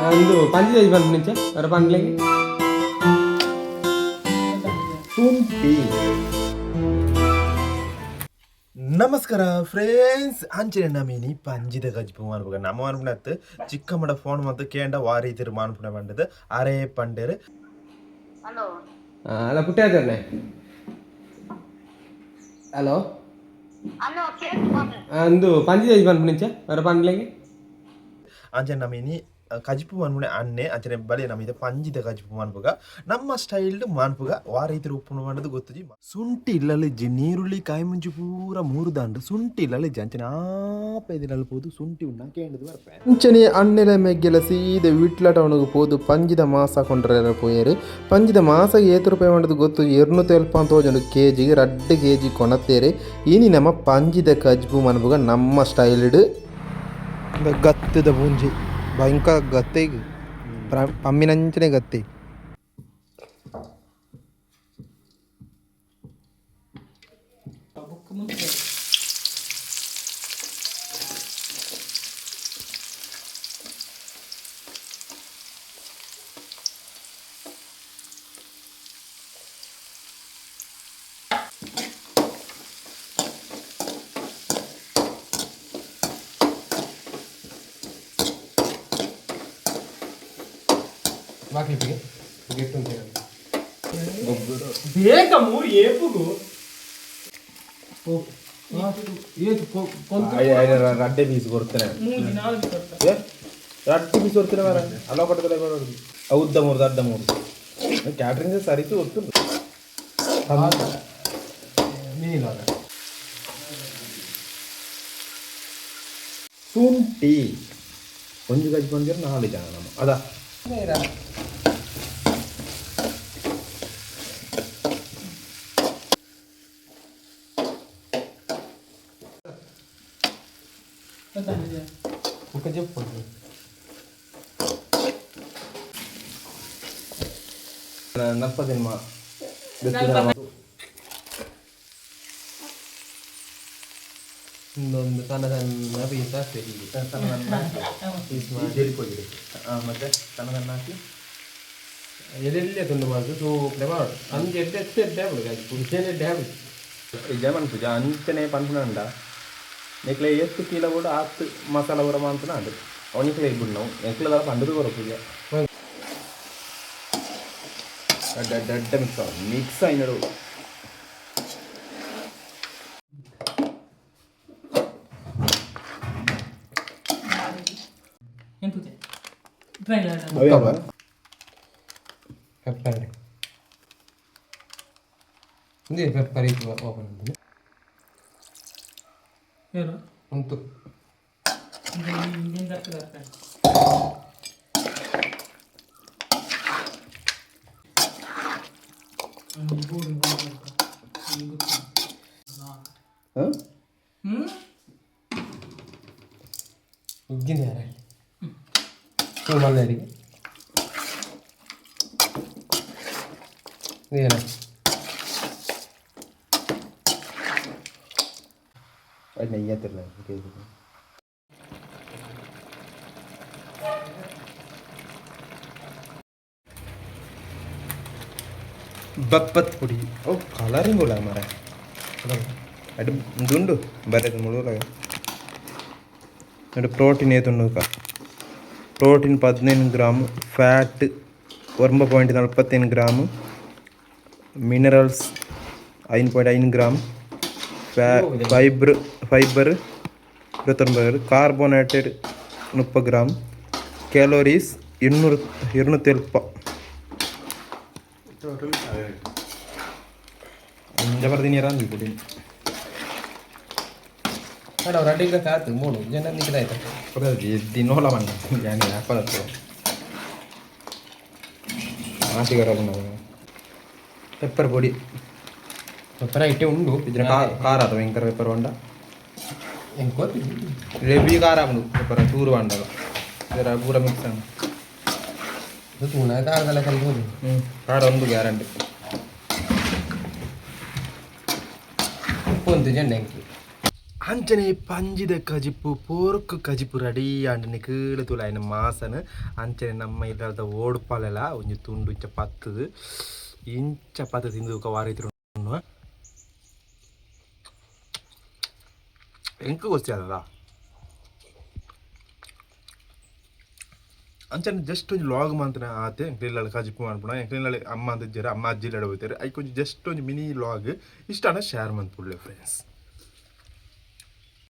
ಒಂದು ಪಂಚದೇಶಿ ಬಂದು ನಿಂಚೆ ಅವರ ಪಂಡ್ಲೆಗೆ ಶುಂಠಿ. ನಮಸ್ಕಾರ ಫ್ರೆಂಡ್ಸ್, ಅಂಚನೆ ನಮೀನಿ ಪಂಜಿದ ಗಜ್ಪು ಮಾನ್ಪುಗ ನಮ್ಮ ಮಾನ್ಪುಣತ್ ಚಿಕ್ಕಮ್ಮಡ ಫೋನ್ ಮತ್ತು ಕೇಂಡ ವಾರಿ ತಿರು ಮಾನ್ಪುಣ ಬಂಡದು ಅರೆ ಪಂಡೇರು. ಹಲೋ ಅಲ್ಲ ಪುಟ್ಟ ಆಯ್ತರ್ನೆ. ಹಲೋ ಹಲೋ ಕೇಳ್ತು ಒಂದು ಪಂಚದೇಶಿ ಬಂದು ನಿಂಚೆ ಅವರ ಪಂಡ್ಲೆಗೆ ಅಂಚನೆ ನಮೀನಿ ಕಜಿಪು ಮಾನ್ಪುಣೆ ಅನ್ನೆ ಅಂಚನೆ ಬಲೆ ನಮಗೆ ಪಂಜಿದ ಕಜಿಪು ಮಾನ್ಪುಗ ನಮ್ಮ ಸ್ಟೈಲ್ಡ್ ಮಾನ್ಪುಗ ವಾರ ರೀತಿ ಉಪ್ಪು ಮಾಡೋದು ಗೊತ್ತುಜಿ. ಶುಂಠಿ ಇಲ್ಲಲ್ಲಿ ನೀರುಳ್ಳಿ ಕಾಯಿ ಮುಂಚಿ ಪೂರ ಮೂರು ದಾಂಡು ಶುಂಠಿ ಇಲ್ಲಲ್ಲಿ ಅಂಚನೆ ಆಪೈದಿನಲ್ಲಿ ಪೋದು ಶುಂಠಿ ಉಣ್ಣ ಕೇಂದ್ರದ ಬರ್ಪೆ ಅಂಚನೆ ಅಣ್ಣೆಲೆ ಮೆಗ್ಗೆಲ ಸೀದೆ ವಿಟ್ಲ ಟೌನ್ಗೆ ಪೋದು ಪಂಜಿದ ಮಾಸ ಕೊಂಡ್ರೆ ಪೋಯರು. ಪಂಜಿದ ಮಾಸ ಏತು ರೂಪಾಯಿ ಮಾಡೋದು ಗೊತ್ತು 200 ಕೆಜಿಗೆ 2 ಕೆಜಿ ಕೊನತ್ತೇರೆ. ಇನಿ ನಮ್ಮ ಪಂಜಿದ ಕಜ್ಬು ಮನ್ಪುಗ ನಮ್ಮ ಸ್ಟೈಲ್ಡ್ ಗತ್ತದ ಬೂಂಜಿ ಭಯಂಕರ ಗತ್ತೆ ಪಮ್ಮಿನಂಚನೆ ಗತ್ತೆ. ಬೇಗ ಮೂರು ಏಪುಗು ರಡ್ಡೆ ಪೀಸ್ ಕೊಡ್ತೇನೆ, ರಡ್ಡೆ ಪೀಸ್ ಕೊಡ್ತೇನೆ ಮಾರ ಅಲ್ಲ ಪಟ್ಟದಲ್ಲ ಉದ್ದ ಮೂರು ಅಡ್ಡ ಮೂರು ಕ್ಯಾಟ್ರಿಂಗ್ ಸರಿತು ಗೊತ್ತು. ಶುಂಠಿ ಒಂದು ಗಜ್ ಬಂದಿರೋ 4 ಜನ ನಮ್ಮ ಅದ ನಪ್ಪದಿನ ಇನ್ನೊಂದು ಸಣ್ಣ ಸಣ್ಣ ಪೀಸ್ ಹಾಕ್ಬೇಕು. ಪೀಸ್ ಮಾಡಿ ಮತ್ತೆ ಸಣ್ಣ ಸಣ್ಣ ಹಾಕಿ ಎಲ್ಲೆಲ್ಲೇ ತುಂಡು ಮಾಡೋದು ಸೂಪ್ಲೆ ಮಾಡೋದು ಅಂಜೆ ಎಡ್ಡೆ ಆಗ್ಬಿಡು ಪುಡಿಸೇನೆ ಎಡ್ಡೆ ಆಗ್ಬಿಡು. ಜಮನ್ ಪೂಜ ಅಂಚನೆ ಪಂಪುನಂಡ ನೆಕ್ಲೆ ಎಷ್ಟು ಕಿಲೋ ಕೂಡ ಆತು ಮಸಾಲ ಊರ ಮಾಂತನ ಅದು ಅವನಿಕ್ಲೆ ಇಬ್ಬರು ನಾವು ನೆಕ್ಲೆಲ್ಲ ಪಂಡದು ಬರೋ ಪೂಜ ದಡ್ಡ ಮಿಕ್ಸ್ ಆಯ್ನಡು. ಪೆಪ್ಪರ್ ಇದೆ ಪೆಪ್ಪರ್ ಇದು ಓಪನ್ ಮಾಡಿ ಏನು ಉಂಟು ಉಗ್ಗಿನ ಯಾರ ಮಲ್ಲಾರಿಗೆ ಏನು ಅದು ನೆಯ್ಯತ್ತಿರಲ್ಲ ಬಪ್ಪತ್ ಪುಡಿ ಓ ಕಲರಿಂಗ್ ಉಳ್ಳ ಮರ ಅಡು ದುಂಡು ಬರೋದು ಮುಳುಗಲಾಗ ಅಡು ಪ್ರೋಟೀನ್ ಏತುಂಡು protein 15 gram, fat 9.45 gram, minerals 5.5 gram, fibre 29, carbonated 30 gram, calories 200 total ಅಂಜ ಬರ್ತೀನಿ ರಾಂದಿ ಪುಡಿ ಅಡ ರಡ್ಡಿಗೆ ಆಯ್ತು ಮೂಡು ಜನ ನಿಂತಾಯ್ತು ದಿನೋಲ ಬಣ್ಣ ಜಾನಿ ಹಾಕೋದತ್ತು ಆಟಿಗರ ಪೆಪ್ಪರ್ ಪೊಡಿ ಪೆಪ್ಪರ್ ಐಟೆ ಉಂಡು ಇದರ ಖಾರ ಅದು ಭಯಂಕರ ಪೆಪ್ಪರ್ ಬಂಡ ಹೆಂಗೆ ಗೊತ್ತಿಲ್ಲ ರೆಬಿ ಖಾರ ಉಂಡು ಪೆಪ್ಪರ್ ಚೂರು ಬಂಡಲ್ಲ ಇದರ ಪೂರ ಮಿಕ್ಸ್ ಅನ್ನು ತೂಣ ಖಾರದಲ್ಲ ಕಲ್ಬೋದು ಖಾರ ಒಂದು ಗ್ಯಾರಂಟಿ ಉಪ್ಪು ಒಂದು ಜೆಂಡೆ ಹೆಂಗೆ ಅಂಚನೆ ಪಂಜಿದ ಕಜಿಪು ಪೋರ್ಕ್ ಕಜಿಪು ರೆಡಿ ಆಂಡನೆ ಕೀಳು ತುಲಾಯಿನ ಮಾಸನ ಅಂಚನೆ ನಮ್ಮ ಇಲ್ಲದ ಓಡ್ಪಾಲೆಲ್ಲ ಒಂಜಿ ತುಂಡು ಇಂಚ ಪತ್ತದು ಇಂಚ ಪತ್ತ ತಿಂದು ವಾರೈತಿರು ಎಂಕ ಗೊತ್ತಿ ಅಲ್ಲ ಅಂಚನೆ ಜಸ್ಟ್ ಒಂದು ಲಾಗ್ ಮಾತ್ರ ಆತೆ ಎಂಕ್ಲಿಲ್ಲ ಕಜಿಪು ಮಾಡ್ಬಿಡ ಎಂಕ್ಲಿಲ್ಲ ಅಮ್ಮ ಅಂತಿದ್ದಾರೆ ಅಮ್ಮ ಅಜ್ಜಿ ಹೋಗ್ತಾರೆ ಐ ಕೊಂಚ ಜಸ್ಟ್ ಒಂದು ಮಿನಿ ಲಾಗ್ ಇಷ್ಟ ಶೇರ್ ಮಾಡ್ಬಿಡ್ಲೆ ಫ್ರೆಂಡ್ಸ್.